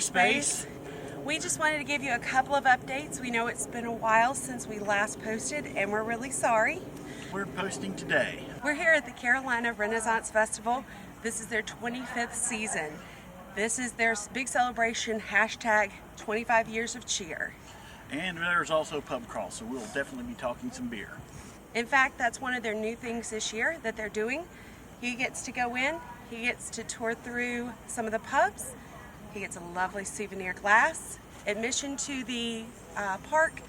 space. We just wanted to give you a couple of updates. We know it's been a while since we last posted, and we're really sorry. We're posting today. We're here at the Carolina Renaissance Festival. This is their 25th season. This is their big celebration, hashtag 25 years of cheer. And there's also pub crawl, so we'll definitely be talking some beer. In fact, that's one of their new things this year that they're doing. He gets to go in, he gets to tour through some of the pubs. He gets a lovely souvenir glass, admission to the park,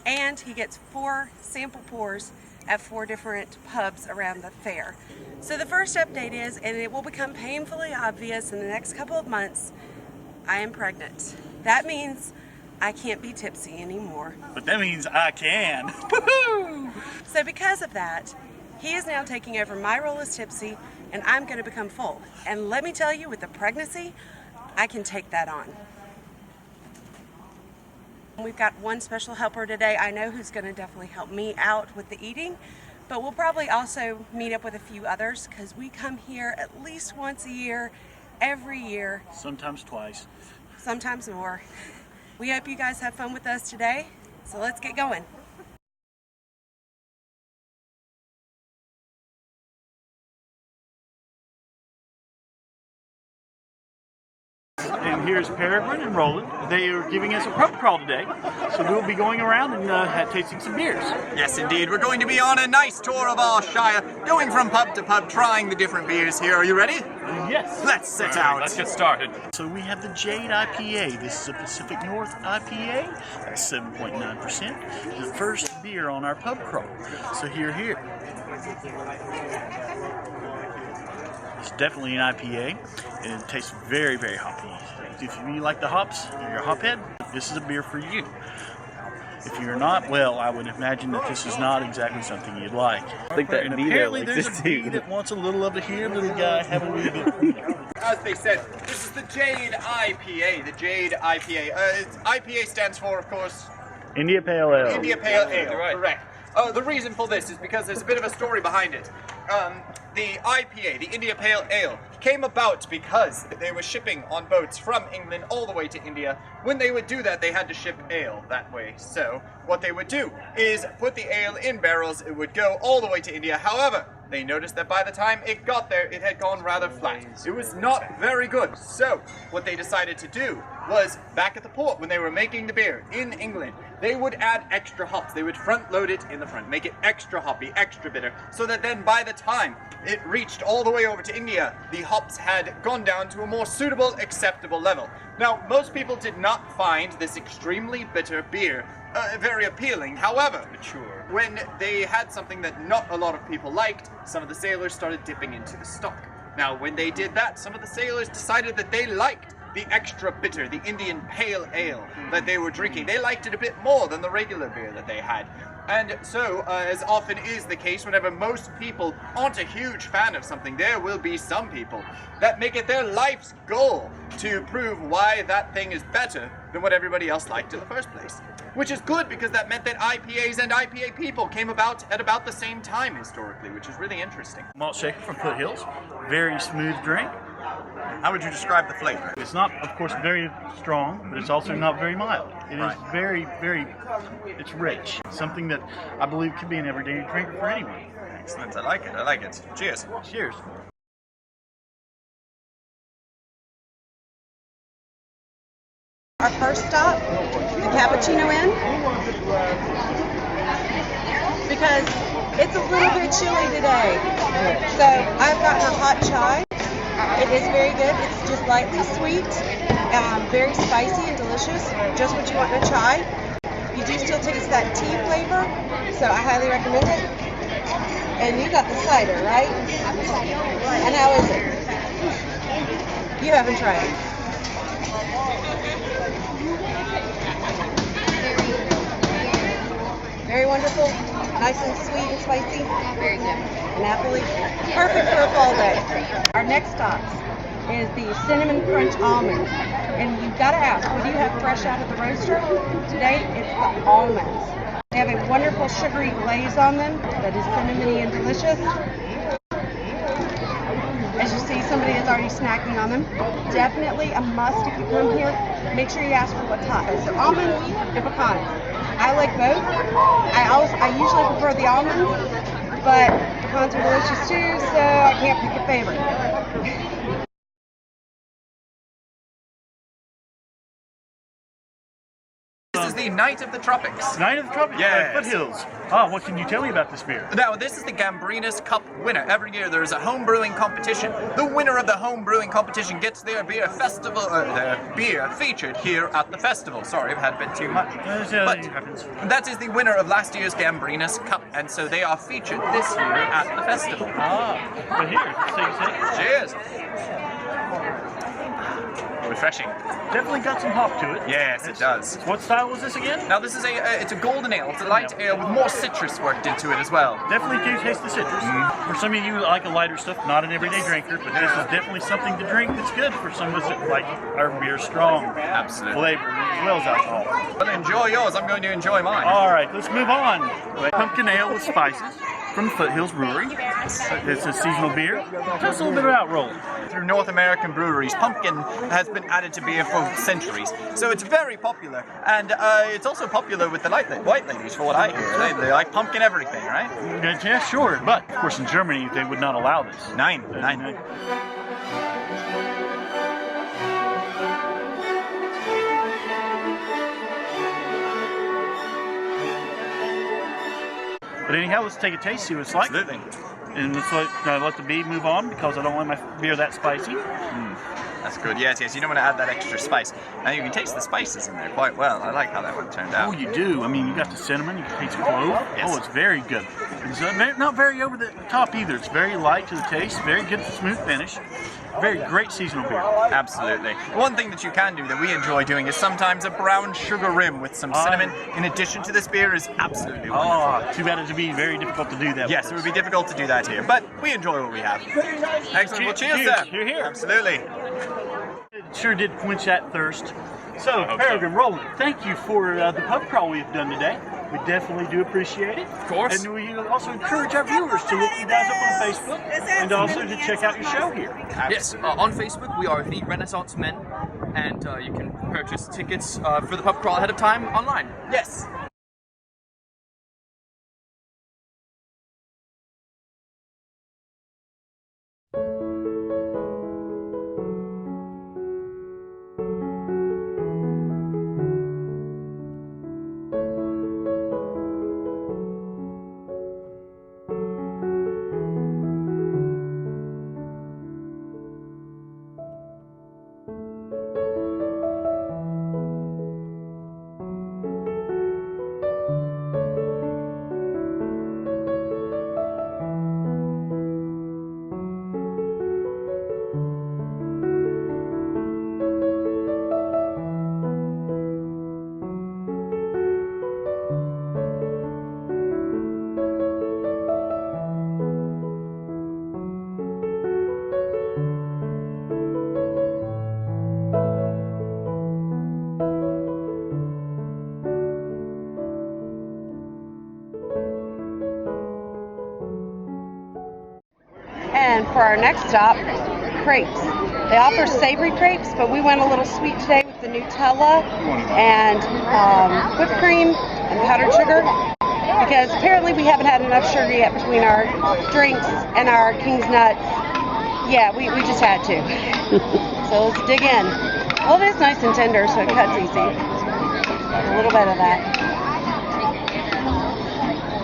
and he gets 4 sample pours at 4 different pubs around the fair. So the first update is, and it will become painfully obvious in the next couple of months, I am pregnant. That means I can't be tipsy anymore. But that means I can. Woohoo! So because of that, he is now taking over my role as Tipsy, and I'm going to become full. And let me tell you, with the pregnancy, I can take that on. We've got one special helper today I know who's going to definitely help me out with the eating, but we'll probably also meet up with a few others because we come here at least once a year, every year. Sometimes twice. Sometimes more. We hope you guys have fun with us today, so let's get going. And here's Peregrine and Roland. They are giving us a pub crawl today, so we'll be going around and tasting some beers. Yes, indeed. We're going to be on a nice tour of our shire, going from pub to pub, trying the different beers here. Are you ready? Yes. Let's set out. Let's get started. So we have the Jade IPA. This is a Pacific North IPA. That's 7.9%. The first beer on our pub crawl. So here. It's definitely an IPA, and it tastes very, very hoppy. If you like the hops, you're a hophead, this is a beer for you. If you're not, well, I would imagine that this is not exactly something you'd like. I think that and bee apparently there there's likes a it bee too. that wants a little over here, little guy, have a little bit. As they said, this is the Jade IPA. The Jade IPA. IPA stands for, of course, India Pale Ale. India Pale Ale. Right. Correct. The reason for this is because there's a bit of a story behind it. The IPA, the India Pale Ale, came about because they were shipping on boats from England all the way to India. When they would do that, they had to ship ale that way. So what they would do is put the ale in barrels. It would go all the way to India. However, they noticed that by the time it got there, it had gone rather flat. It was not very good. So what they decided to do was, back at the port, when they were making the beer in England, they would add extra hops. They would front load it in the front, make it extra hoppy, extra bitter, so that then by the time it reached all the way over to India, the hops had gone down to a more suitable, acceptable level. Now, most people did not find this extremely bitter beer very appealing. However, when they had something that not a lot of people liked, some of the sailors started dipping into the stock. Now, when they did that, some of the sailors decided that they liked the extra bitter, the Indian Pale Ale that they were drinking. They liked it a bit more than the regular beer that they had. And so, as often is the case, whenever most people aren't a huge fan of something, there will be some people that make it their life's goal to prove why that thing is better than what everybody else liked in the first place. Which is good, because that meant that IPAs and IPA people came about at about the same time historically, which is really interesting. Malt shaker from Foothills. Very smooth drink. How would you describe the flavor? It's not, of course, very strong, but it's also not very mild. It is very, it's rich. Something that I believe could be an everyday drink for anyone. Excellent. I like it. Cheers. Cheers. Our first stop, the Cappuccino Inn, because it's a little bit chilly today. So I've gotten a hot chai. It is very good. It's just lightly sweet, very spicy and delicious, just what you want in a chai. You do still taste that tea flavor, so I highly recommend it. And you got the cider, right? And how is it? You haven't tried it. Very wonderful, nice and sweet and spicy. Very good. And appley. Perfect for a fall day. Our next stop is the Cinnamon Crunch Almonds. And you've got to ask, what do you have fresh out of the roaster? Today, it's the almonds. They have a wonderful sugary glaze on them that is cinnamony and delicious. As you see, somebody that's already snacking on them. Definitely a must if you come here. Make sure you ask for what's hot. So almonds and pecans. I like both. I usually prefer the almonds, but pecans are delicious too, so I can't pick a favorite. This is the Night of the Tropics. Night of the Tropics, Yes. Foothills. Oh, what can you tell me about this beer? Now, this is the Gambrinus Cup winner. Every year there is a home brewing competition. The winner of the home brewing competition gets their beer their beer featured here at the festival. Sorry, I've had a bit too much. But Happens. that is the winner of last year's Gambrinus Cup, and so they are featured this year at the festival. But here, Cheers! Refreshing. definitely got some hop to it. Yes, it does. What style was this again? Now this is it's a golden ale. It's a light ale with more citrus worked into it as well. Definitely do taste the citrus. For some of you who like a lighter stuff, not an everyday drinker, but this is definitely something to drink that's good for some of us that like our beer strong. Absolutely. Flavor as well as alcohol. Well, enjoy yours. I'm going to enjoy mine. All right, let's move on. Pumpkin ale with spices from the Foothills Brewery. It's a seasonal beer. Tell us a little bit about Roll. Through North American breweries, pumpkin has been added to beer for centuries, so it's very popular, and it's also popular with the white ladies, for what I hear. They like pumpkin everything, right? Yeah, sure. But, of course, in Germany, they would not allow this. Nine. But anyhow, let's take a taste, see what it's like. Absolutely. And let's let the bee move on because I don't want my beer that spicy. That's good. Yes. You don't want to add that extra spice. And you can taste the spices in there quite well. I like how that one turned out. Oh, you do. I mean, you got the cinnamon, you can taste the clove. Yes. Oh, it's very good. It's not very over the top either. It's very light to the taste, very good smooth finish. Very great seasonal beer. Absolutely. One thing that you can do that we enjoy doing is sometimes a brown sugar rim with some cinnamon in addition to this beer is absolutely wonderful. Oh, too bad it would be very difficult to do that. Yes, it would be difficult to do that here, but we enjoy what we have. Excellent. Well, cheers, Cheers. then. Here. Absolutely. It sure did quench that thirst. So, Peregrine, Roland, thank you for the pub crawl we've done today. We definitely do appreciate it. Of course. And we also encourage our viewers to look you guys up on Facebook and also to check out your show here. Yes, on Facebook we are the Renaissance Men, and you can purchase tickets for the pub crawl ahead of time online. Yes. And for our next stop, crepes. They offer savory crepes, but we went a little sweet today with the Nutella and whipped cream and powdered sugar because apparently we haven't had enough sugar yet between our drinks and our King's Nuts. Yeah, we just had to. So let's dig in. Well, it is nice and tender, so it cuts easy. A little bit of that.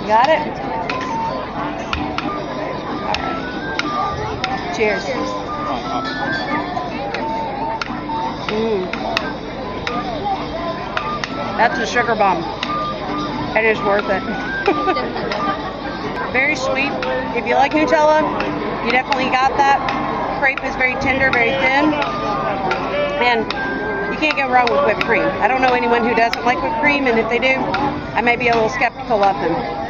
You got it? Cheers. That's a sugar bomb. It is worth it. Very sweet. If you like Nutella, you definitely got that. Crepe is very tender, very thin. And you can't go wrong with whipped cream. I don't know anyone who doesn't like whipped cream, and if they do, I may be a little skeptical of them.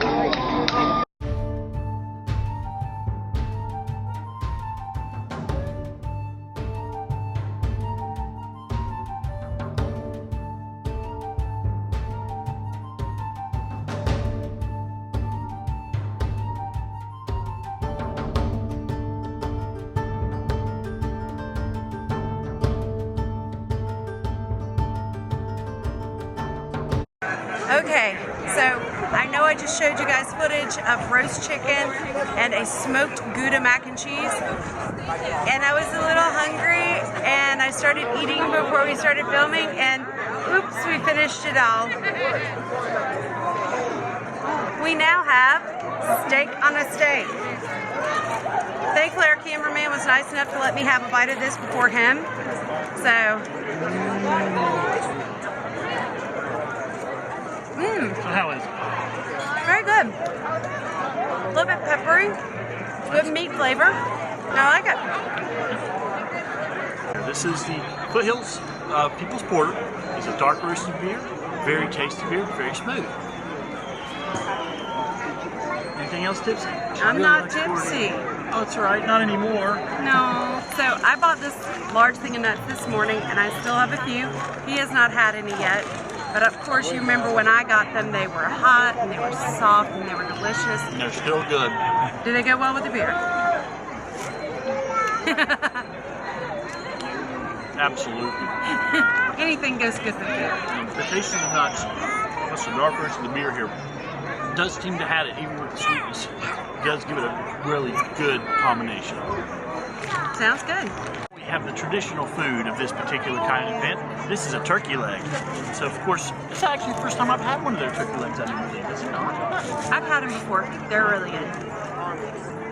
Okay, so I know I just showed you guys footage of roast chicken and a smoked Gouda mac and cheese, and I was a little hungry and I started eating before we started filming, and oops, we finished it all. We now have steak on a steak. Thankfully our cameraman was nice enough to let me have a bite of this before him, so So how is it? very good. A little bit peppery, good meat flavor. I like it. This is the Foothills People's Porter. It's a dark roasted beer, very tasty beer, very smooth. Anything else, Tipsy? I'm not tipsy. Oh, that's all right, not anymore. No. So I bought this large thing of nuts this morning and I still have a few. He has not had any yet. But of course you remember when I got them, they were hot and they were soft and they were delicious. And they're still good. Do they go well with the beer? Absolutely. Anything goes good with beer. The taste of the nuts, plus the dark roast of the beer here, does seem to have it, even with the sweetness. It does give it a really good combination. Sounds good. We have the traditional food of this particular kind of event. This is a turkey leg. So, of course, it's actually the first time I've had one of their turkey legs, I do believe. Is it not? I've had them before. They're really good.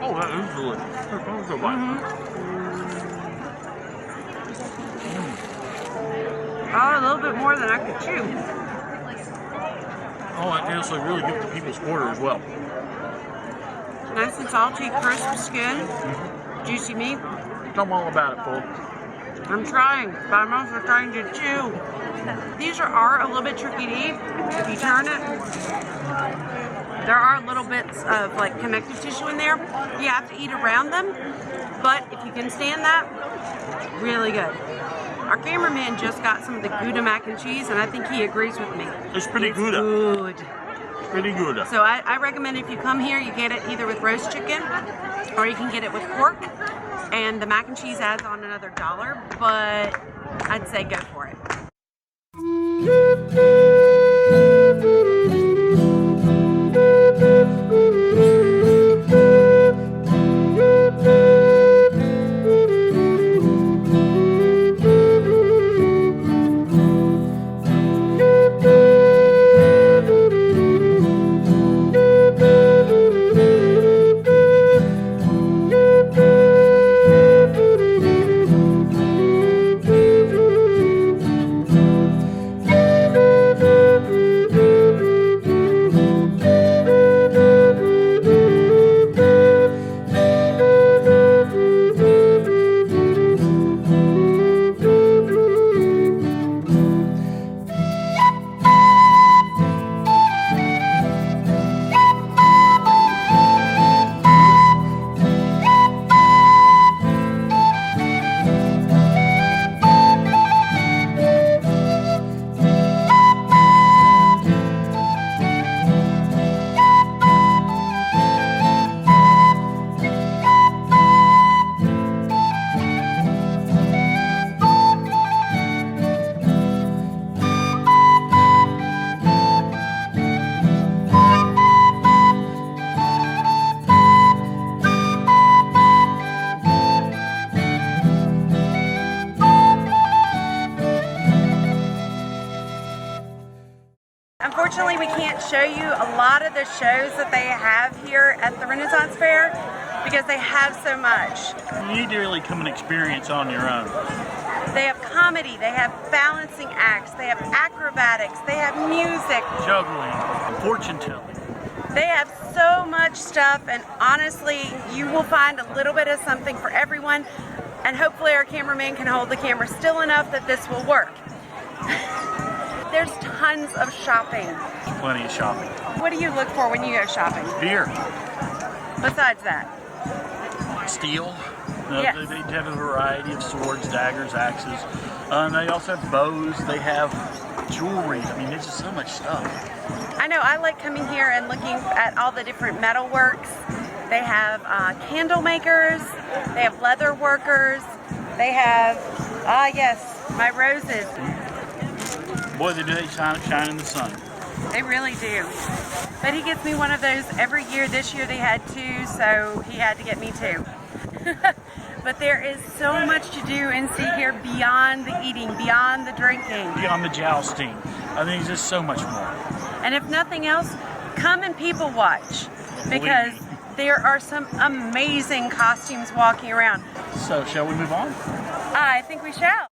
Oh, that is really good. Oh, a little bit more than I could chew. Oh, it tastes really good with the People's Porter as well. Nice and salty, crisp skin, juicy meat. Tell them all about it, folks. I'm trying, but I'm also trying to chew. These are a little bit tricky to eat. If you turn it, there are little bits of like connective tissue in there. You have to eat around them, but if you can stand that, really good. Our cameraman just got some of the Gouda mac and cheese, and I think he agrees with me. It's pretty Gouda. Good. Pretty Gouda. So I recommend if you come here, you get it either with roast chicken, or you can get it with pork. And the mac and cheese adds on another $1, but I'd say go for it. Unfortunately, we can't show you a lot of the shows that they have here at the Renaissance Fair because they have so much. You need to really come and experience on your own. They have comedy, they have balancing acts, they have acrobatics, they have music. Juggling, fortune telling. They have so much stuff, and honestly, you will find a little bit of something for everyone, and hopefully our cameraman can hold the camera still enough that this will work. There's tons of shopping. Plenty of shopping. What do you look for when you go shopping? Beer. Besides that? Steel. Yes. They have a variety of swords, daggers, axes. They also have bows. They have jewelry. I mean, there's just so much stuff. I know, I like coming here and looking at all the different metal works. They have candle makers. They have leather workers. They have, yes, my roses. Boy, they do shine in the sun. They really do. But he gets me one of those every year. This year they had 2, so he had to get me 2. But there is so much to do and see here beyond the eating, beyond the drinking. Beyond the jousting. I think it's just so much more. And if nothing else, come and people watch. Because there are some amazing costumes walking around. So, shall we move on? I think we shall.